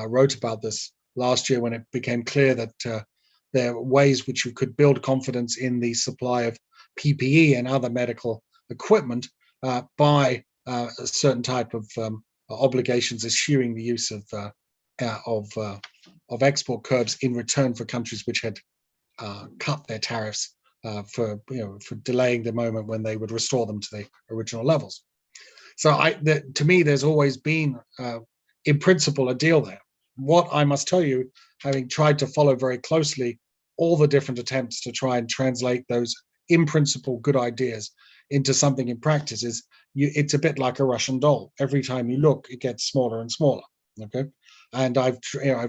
wrote about this last year when it became clear that there are ways which you could build confidence in the supply of PPE and other medical equipment by a certain type of obligations eschewing the use of export curbs in return for countries which had cut their tariffs for delaying the moment when they would restore them to the original levels. So to me, there's always been, in principle, a deal there. What I must tell you, having tried to follow very closely all the different attempts to try and translate those in principle good ideas into something in practice, is it's a bit like a Russian doll. Every time you look, it gets smaller and smaller. Okay, and I've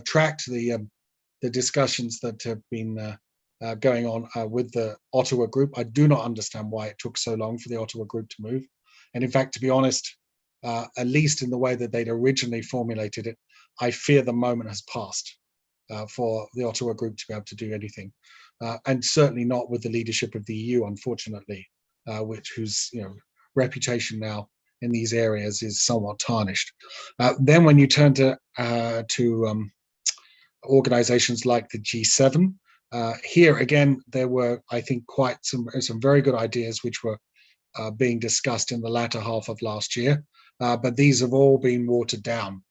tracked the discussions that have been going on with the Ottawa group. I do not understand why it took so long for the Ottawa group to move. And in fact, to be honest, at least in the way that they'd originally formulated it, I fear the moment has passed for the Ottawa group to be able to do anything. And certainly not with the leadership of the EU, unfortunately, whose reputation now in these areas is somewhat tarnished. Then when you turn to organizations like the G7, here again, there were, I think, quite some very good ideas which were being discussed in the latter half of last year, but these have all been watered down.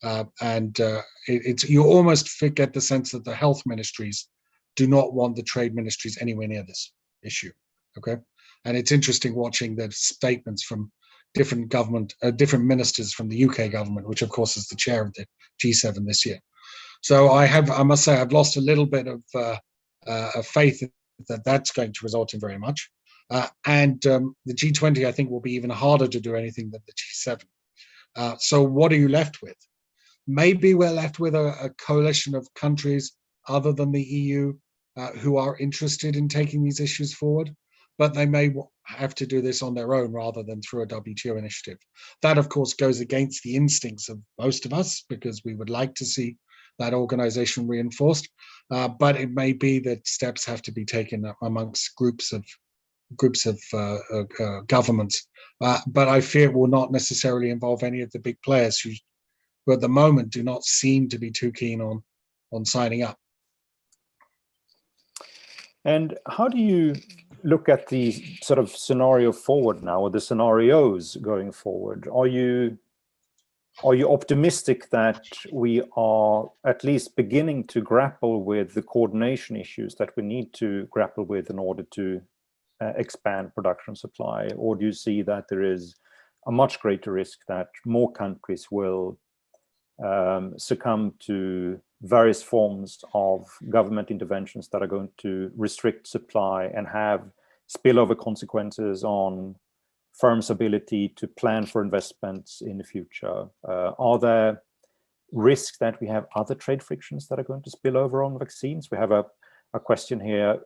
You almost get the sense that the health ministries do not want the trade ministries anywhere near this issue. Okay, and it's interesting watching the statements from different ministers from the UK government, which of course is the chair of the G7 this year. So I must say, I've lost a little bit of faith that that's going to result in very much. And the G20, I think, will be even harder to do anything than the G7. So what are you left with? Maybe we're left with a coalition of countries other than the EU who are interested in taking these issues forward, but they may have to do this on their own rather than through a WTO initiative. That, of course, goes against the instincts of most of us, because we would like to see that organization reinforced. But it may be that steps have to be taken amongst groups of governments. But I fear it will not necessarily involve any of the big players who at the moment do not seem to be too keen on signing up. And how do you look at the sort of scenario forward now, or the scenarios going forward? Are you optimistic that we are at least beginning to grapple with the coordination issues that we need to grapple with in order to expand production supply? Or do you see that there is a much greater risk that more countries will succumb to various forms of government interventions that are going to restrict supply and have spillover consequences on firms' ability to plan for investments in the future? Are there risks that we have other trade frictions that are going to spill over on vaccines? We have a question here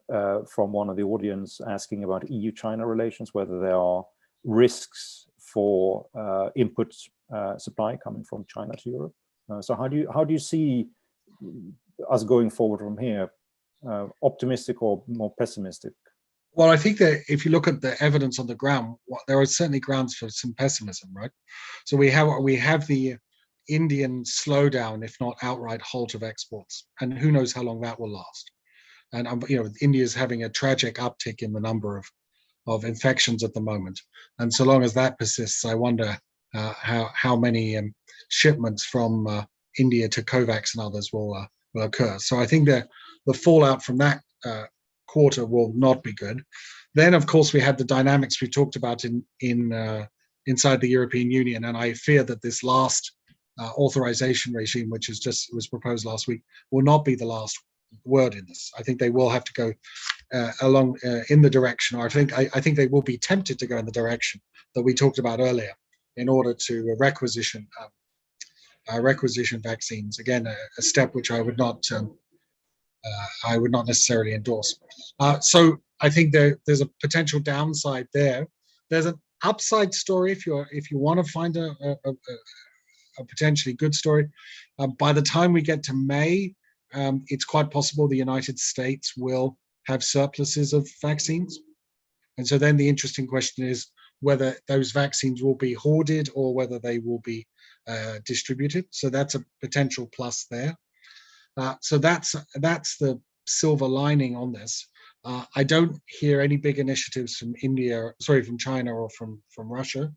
from one of the audience asking about EU-China relations, whether there are risks for input supply coming from China to Europe. So how do you see us going forward from here? Optimistic or more pessimistic? Well, I think that if you look at the evidence on the ground, there are certainly grounds for some pessimism, right? So we have the Indian slowdown, if not outright halt of exports, and who knows how long that will last. And India is having a tragic uptick in the number of infections at the moment, and so long as that persists, I wonder how many shipments from India to COVAX and others will occur. So I think that the fallout from that quarter will not be good. Then, of course, we had the dynamics we talked about inside the European Union, and I fear that this last authorization regime, which was proposed last week, will not be the last word in this. I think they will have to go along in the direction, or I think they will be tempted to go in the direction that we talked about earlier, in order to requisition vaccines. Again, a step which I would not necessarily endorse. So I think there's a potential downside there. There's an upside story if you want to find a potentially good story. By the time we get to May, it's quite possible the United States will have surpluses of vaccines. And so then the interesting question is whether those vaccines will be hoarded or whether they will be distributed. So that's a potential plus there. So that's the silver lining on this. I don't hear any big initiatives from from China or from Russia.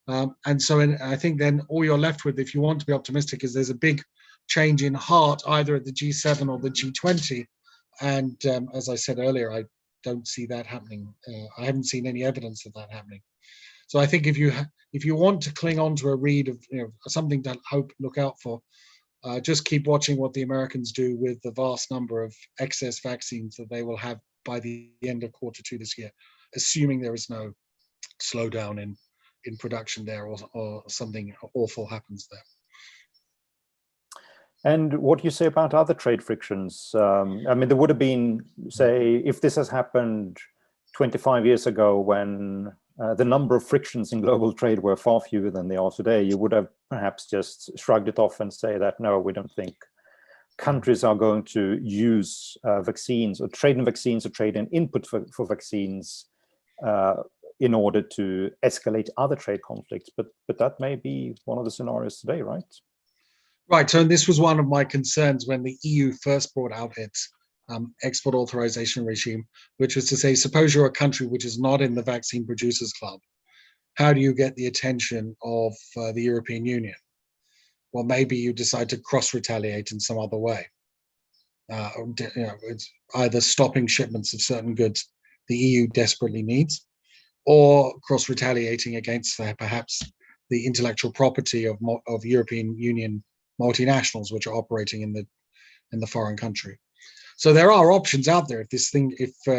And so I think then all you're left with, if you want to be optimistic, is there's a big change in heart either at the G7 or the G20. And as I said earlier, I don't see that happening. I haven't seen any evidence of that happening. So I think if you want to cling on to a read of something to look out for, just keep watching what the Americans do with the vast number of excess vaccines that they will have by the end of Q2 this year, assuming there is no slowdown in production there or something awful happens there. And what do you say about other trade frictions? I mean, there would have been, say, if this has happened 25 years ago when the number of frictions in global trade were far fewer than they are today, you would have perhaps just shrugged it off and say that, no, we don't think countries are going to use vaccines or trade in vaccines or trade in input for vaccines in order to escalate other trade conflicts. But that may be one of the scenarios today, right? Right. So this was one of my concerns when the EU first brought out its export authorization regime, which was to say, suppose you're a country which is not in the Vaccine Producers Club. How do you get the attention of the European Union? Well, maybe you decide to cross-retaliate in some other way. It's either stopping shipments of certain goods the EU desperately needs, or cross-retaliating against perhaps the intellectual property of European Union multinationals which are operating in the foreign country. So there are options out there if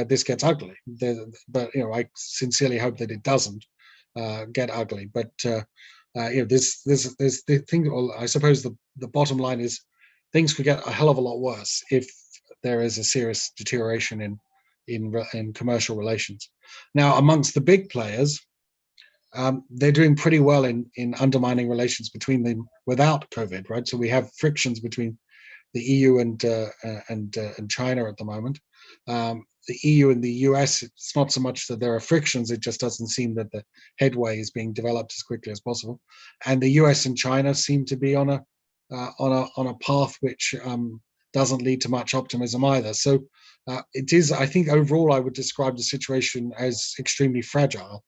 this gets ugly. But I sincerely hope that it doesn't get ugly. But there's the thing. I suppose the bottom line is things could get a hell of a lot worse if there is a serious deterioration in commercial relations. Now, amongst the big players, they're doing pretty well in undermining relations between them without COVID, right? So we have frictions between EU and China at the moment. The EU and the US, it's not so much that there are frictions; it just doesn't seem that the headway is being developed as quickly as possible. And the US and China seem to be on a path which doesn't lead to much optimism either. So it is, I think, overall, I would describe the situation as extremely fragile.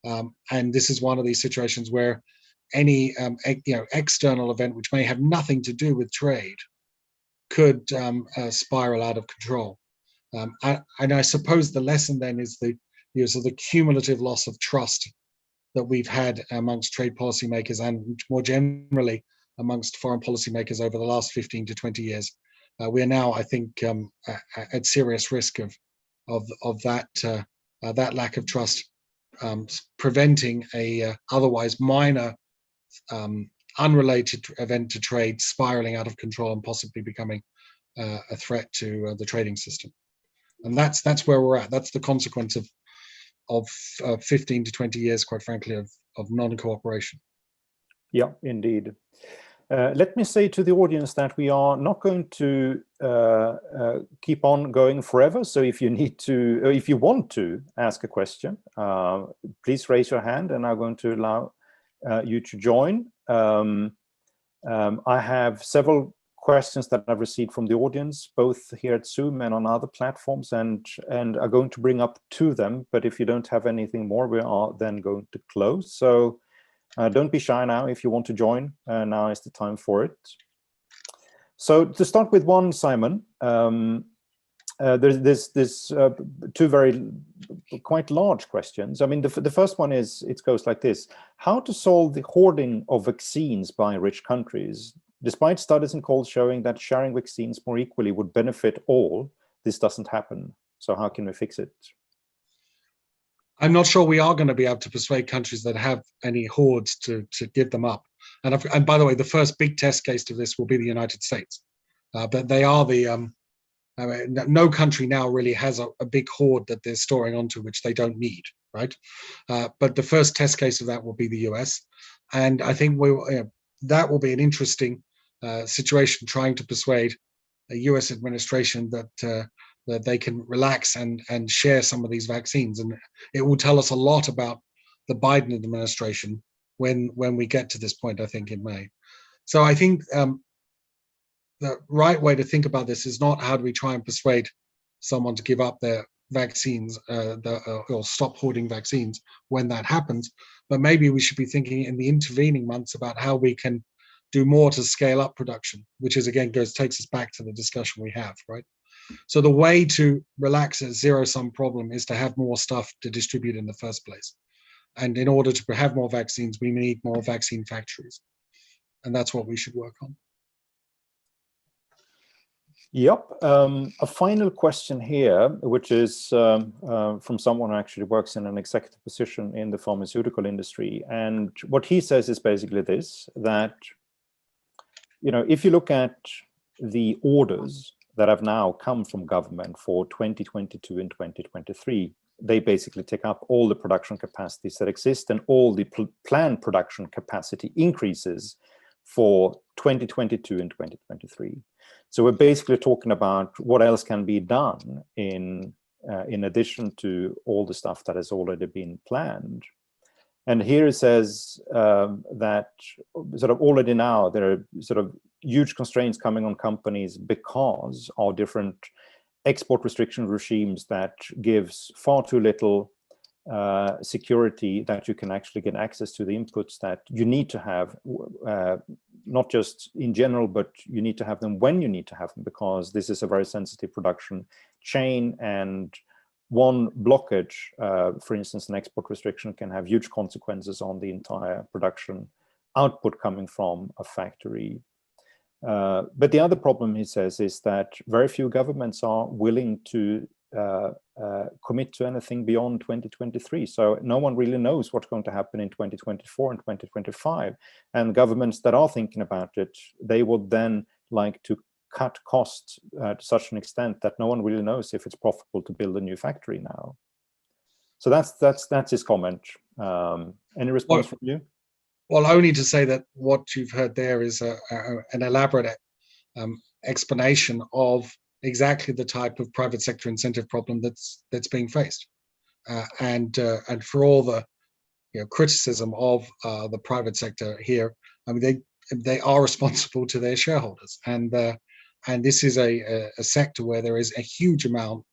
And this is one of these situations where any external event which may have nothing to do with trade could spiral out of control. And I suppose the lesson then is the cumulative loss of trust that we've had amongst trade policymakers and more generally amongst foreign policymakers over the last 15 to 20 years. We are now, I think, at serious risk of that lack of trust preventing a otherwise minor, unrelated event to trade spiraling out of control and possibly becoming a threat to the trading system. And that's where we're at. That's the consequence of 15 to 20 years, quite frankly, of non-cooperation. Yeah, indeed. Let me say to the audience that we are not going to keep on going forever. So if you need to, or if you want to ask a question, please raise your hand and I'm going to allow you to join. I have several questions that I've received from the audience, both here at Zoom and on other platforms, and are going to bring up to them. But if you don't have anything more, we are then going to close. So don't be shy now. If you want to join, now is the time for it. So to start with one, Simon, there's two very quite large questions. I mean, the first one is, it goes like this: how to solve the hoarding of vaccines by rich countries? Despite studies and calls showing that sharing vaccines more equally would benefit all, this doesn't happen. So how can we fix it? I'm not sure we are going to be able to persuade countries that have any hoards to give them up. And by the way, the first big test case of this will be the United States. But they are no country now really has a big hoard that they're storing onto, which they don't need, right? But the first test case of that will be the US. And I think that will be an interesting situation, trying to persuade a US administration that they can relax and share some of these vaccines. And it will tell us a lot about the Biden administration when we get to this point, I think, in May. So I think the right way to think about this is not how do we try and persuade someone to give up their vaccines or stop hoarding vaccines when that happens, but maybe we should be thinking in the intervening months about how we can do more to scale up production, which is again takes us back to the discussion we have, right? So the way to relax a zero-sum problem is to have more stuff to distribute in the first place. And in order to have more vaccines, we need more vaccine factories. And that's what we should work on. Yep. A final question here, which is from someone who actually works in an executive position in the pharmaceutical industry. And what he says is basically this, that, if you look at the orders that have now come from government for 2022 and 2023, they basically take up all the production capacities that exist and all the planned production capacity increases for 2022 and 2023. So we're basically talking about what else can be done in addition to all the stuff that has already been planned. And here it says that sort of already now there are sort of huge constraints coming on companies because of different export restriction regimes that gives far too little security that you can actually get access to the inputs that you need to have, not just in general, but you need to have them when you need to have them, because this is a very sensitive production chain, and one blockage, for instance, an export restriction, can have huge consequences on the entire production output coming from a factory. But the other problem, he says, is that very few governments are willing to commit to anything beyond 2023. So no one really knows what's going to happen in 2024 and 2025. And governments that are thinking about it, they would then like to cut costs to such an extent that no one really knows if it's profitable to build a new factory now. So that's his comment. Any response from you? Well, only to say that what you've heard there is an elaborate explanation of exactly the type of private sector incentive problem that's being faced, and for all the criticism of the private sector here. I mean, they are responsible to their shareholders, and this is a sector where there is a huge amount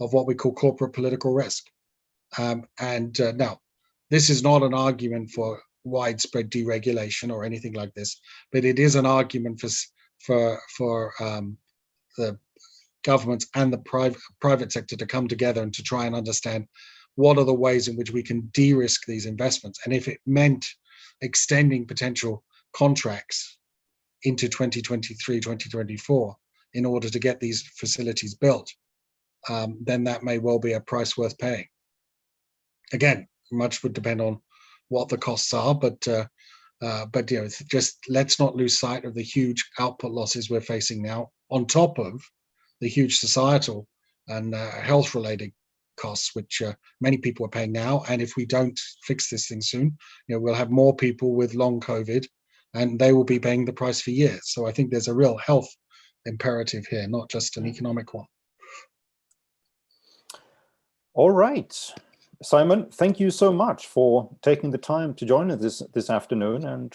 of what we call corporate political risk. Now, this is not an argument for widespread deregulation or anything like this, but it is an argument for the governments and the private sector to come together and to try and understand what are the ways in which we can de-risk these investments. And if it meant extending potential contracts into 2023, 2024, in order to get these facilities built, then that may well be a price worth paying. Again, much would depend on what the costs are, but just let's not lose sight of the huge output losses we're facing now, on top of the huge societal and health-related costs, which many people are paying now. And if we don't fix this thing soon, we'll have more people with long COVID, and they will be paying the price for years. So I think there's a real health imperative here, not just an economic one. All right. Simon, thank you so much for taking the time to join us this afternoon and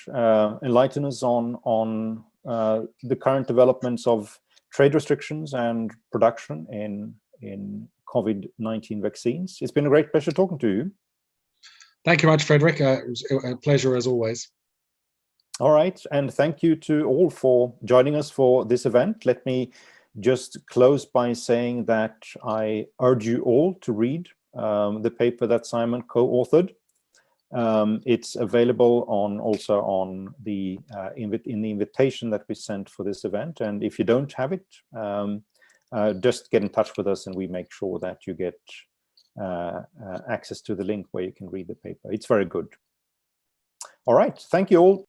enlighten us on the current developments of trade restrictions and production in COVID-19 vaccines. It's been a great pleasure talking to you. Thank you much, Frederick. It was a pleasure as always. All right, and thank you to all for joining us for this event. Let me just close by saying that I urge you all to read the paper that Simon co-authored. It's available also on the in the invitation that we sent for this event. And if you don't have it, just get in touch with us, and we make sure that you get access to the link where you can read the paper. It's very good. All right, thank you all.